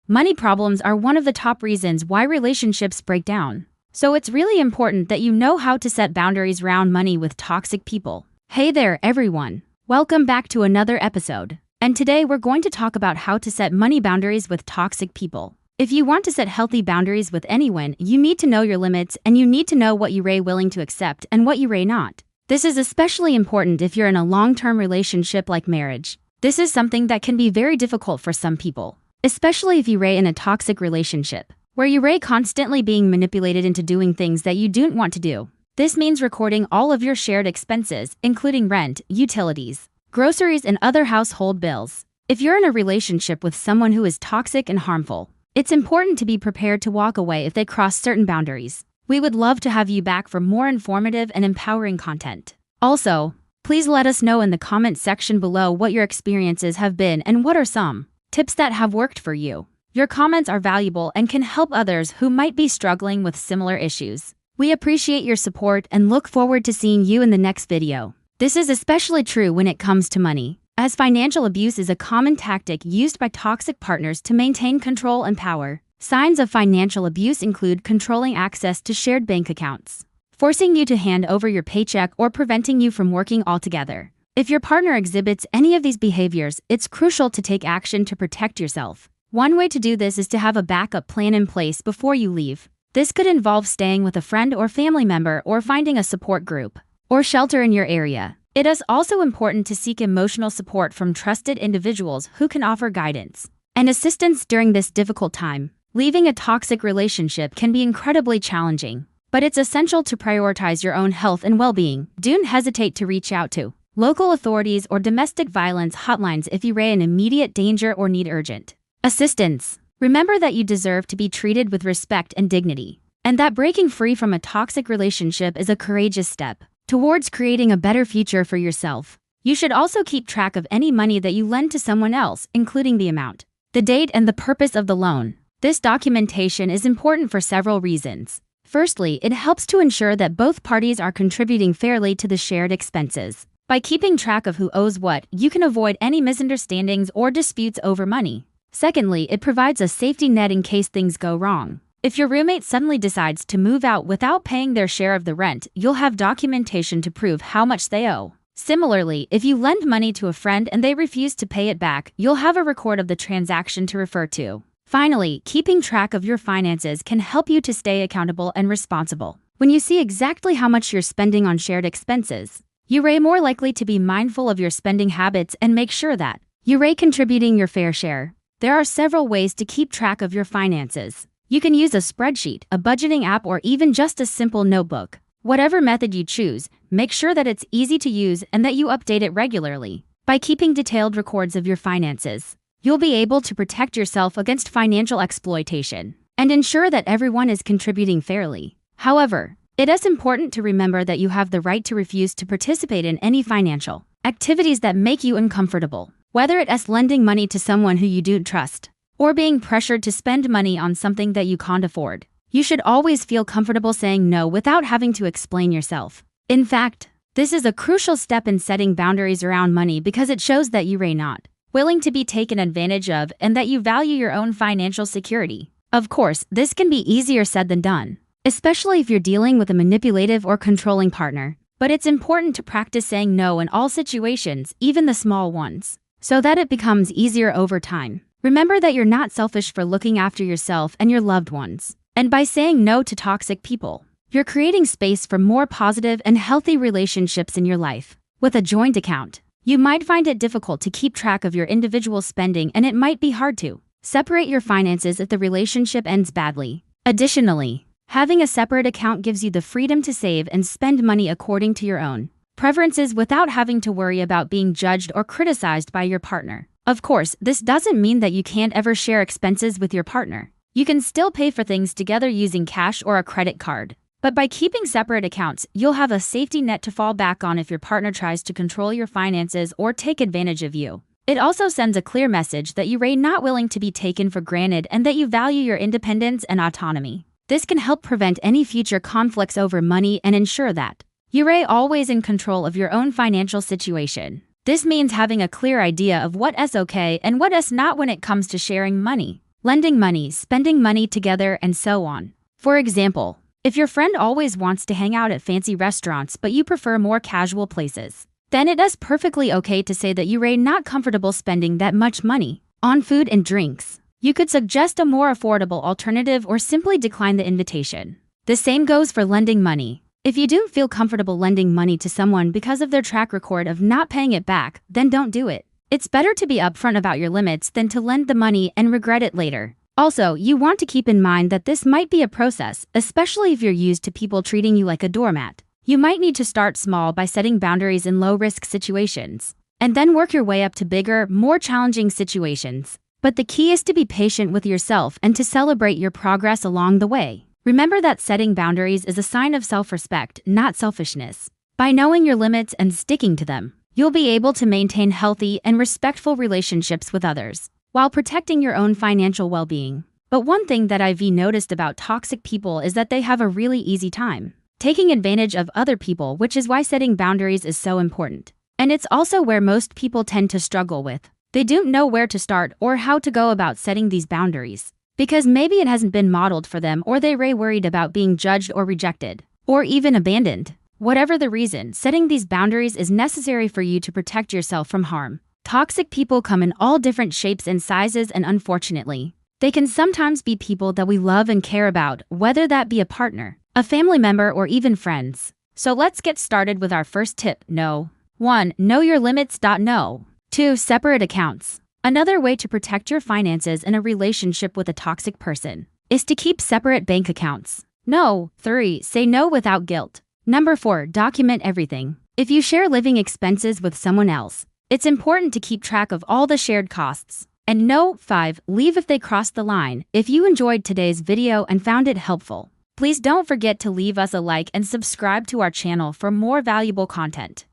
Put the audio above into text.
Money problems are one of the top reasons why relationships break down. So it's really important that you know how to set boundaries around money with toxic people. Hey there, everyone. Welcome back to another episode. And today we're going to talk about how to set money boundaries with toxic people. If you want to set healthy boundaries with anyone, you need to know your limits and you need to know what you're willing to accept and what you're not. This is especially important if you're in a long-term relationship like marriage. This is something that can be very difficult for some people, especially if you're in a toxic relationship, where you're constantly being manipulated into doing things that you don't want to do. This means recording all of your shared expenses, including rent, utilities, groceries, and other household bills. If you're in a relationship with someone who is toxic and harmful, it's important to be prepared to walk away if they cross certain boundaries. We would love to have you back for more informative and empowering content. Also, please let us know in the comment section below what your experiences have been and what are some tips that have worked for you. Your comments are valuable and can help others who might be struggling with similar issues. We appreciate your support and look forward to seeing you in the next video. This is especially true when it comes to money, as financial abuse is a common tactic used by toxic partners to maintain control and power. Signs of financial abuse include controlling access to shared bank accounts, forcing you to hand over your paycheck, or preventing you from working altogether. If your partner exhibits any of these behaviors, it's crucial to take action to protect yourself. One way to do this is to have a backup plan in place before you leave. This could involve staying with a friend or family member or finding a support group or shelter in your area. It is also important to seek emotional support from trusted individuals who can offer guidance and assistance during this difficult time. Leaving a toxic relationship can be incredibly challenging, but it's essential to prioritize your own health and well-being. Don't hesitate to reach out to local authorities or domestic violence hotlines if you're in immediate danger or need urgent assistance. Remember that you deserve to be treated with respect and dignity, and that breaking free from a toxic relationship is a courageous step towards creating a better future for yourself. You should also keep track of any money that you lend to someone else, including the amount, the date, and the purpose of the loan. This documentation is important for several reasons. Firstly, it helps to ensure that both parties are contributing fairly to the shared expenses. By keeping track of who owes what, you can avoid any misunderstandings or disputes over money. Secondly, it provides a safety net in case things go wrong. If your roommate suddenly decides to move out without paying their share of the rent, you'll have documentation to prove how much they owe. Similarly, if you lend money to a friend and they refuse to pay it back, you'll have a record of the transaction to refer to. Finally, keeping track of your finances can help you to stay accountable and responsible. When you see exactly how much you're spending on shared expenses, you're more likely to be mindful of your spending habits and make sure that you're contributing your fair share. There are several ways to keep track of your finances. You can use a spreadsheet, a budgeting app, or even just a simple notebook. Whatever method you choose, make sure that it's easy to use and that you update it regularly. By keeping detailed records of your finances, you'll be able to protect yourself against financial exploitation and ensure that everyone is contributing fairly. However, it is important to remember that you have the right to refuse to participate in any financial activities that make you uncomfortable, whether it is lending money to someone who you don't trust or being pressured to spend money on something that you can't afford. You should always feel comfortable saying no without having to explain yourself. In fact, this is a crucial step in setting boundaries around money because it shows that you're not willing to be taken advantage of and that you value your own financial security. Of course, this can be easier said than done, especially if you're dealing with a manipulative or controlling partner. But it's important to practice saying no in all situations, even the small ones, so that it becomes easier over time. Remember that you're not selfish for looking after yourself and your loved ones. And by saying no to toxic people, you're creating space for more positive and healthy relationships in your life. With a joint account, you might find it difficult to keep track of your individual spending, and it might be hard to separate your finances if the relationship ends badly. Additionally, having a separate account gives you the freedom to save and spend money according to your own preferences without having to worry about being judged or criticized by your partner. Of course, this doesn't mean that you can't ever share expenses with your partner. You can still pay for things together using cash or a credit card. But by keeping separate accounts, you'll have a safety net to fall back on if your partner tries to control your finances or take advantage of you. It also sends a clear message that you're not willing to be taken for granted and that you value your independence and autonomy. This can help prevent any future conflicts over money and ensure that you're always in control of your own financial situation. This means having a clear idea of what is okay and what is not when it comes to sharing money. lending money, spending money together, and so on. For example, if your friend always wants to hang out at fancy restaurants but you prefer more casual places, then it is perfectly okay to say that you're not comfortable spending that much money on food and drinks. You could suggest a more affordable alternative or simply decline the invitation. The same goes for lending money. If you don't feel comfortable lending money to someone because of their track record of not paying it back, then don't do it. It's better to be upfront about your limits than to lend the money and regret it later. Also, you want to keep in mind that this might be a process, especially if you're used to people treating you like a doormat. You might need to start small by setting boundaries in low-risk situations, and then work your way up to bigger, more challenging situations. But the key is to be patient with yourself and to celebrate your progress along the way. Remember that setting boundaries is a sign of self-respect, not selfishness. By knowing your limits and sticking to them, you'll be able to maintain healthy and respectful relationships with others, while protecting your own financial well-being. But one thing that I've noticed about toxic people is that they have a really easy time taking advantage of other people, which is why setting boundaries is so important. And it's also where most people tend to struggle with. They don't know where to start or how to go about setting these boundaries, because maybe it hasn't been modeled for them, or they're worried about being judged or rejected, or even abandoned. Whatever the reason, setting these boundaries is necessary for you to protect yourself from harm. Toxic people come in all different shapes and sizes, and unfortunately, they can sometimes be people that we love and care about, whether that be a partner, a family member, or even friends. So let's get started with our first tip. 1. Know your limits. 2. Separate accounts. Another way to protect your finances in a relationship with a toxic person is to keep separate bank accounts. 3. Say no without guilt. 4. Document everything. If you share living expenses with someone else, it's important to keep track of all the shared costs. And 5. Leave if they cross the line. If you enjoyed today's video and found it helpful, please don't forget to leave us a like and subscribe to our channel for more valuable content.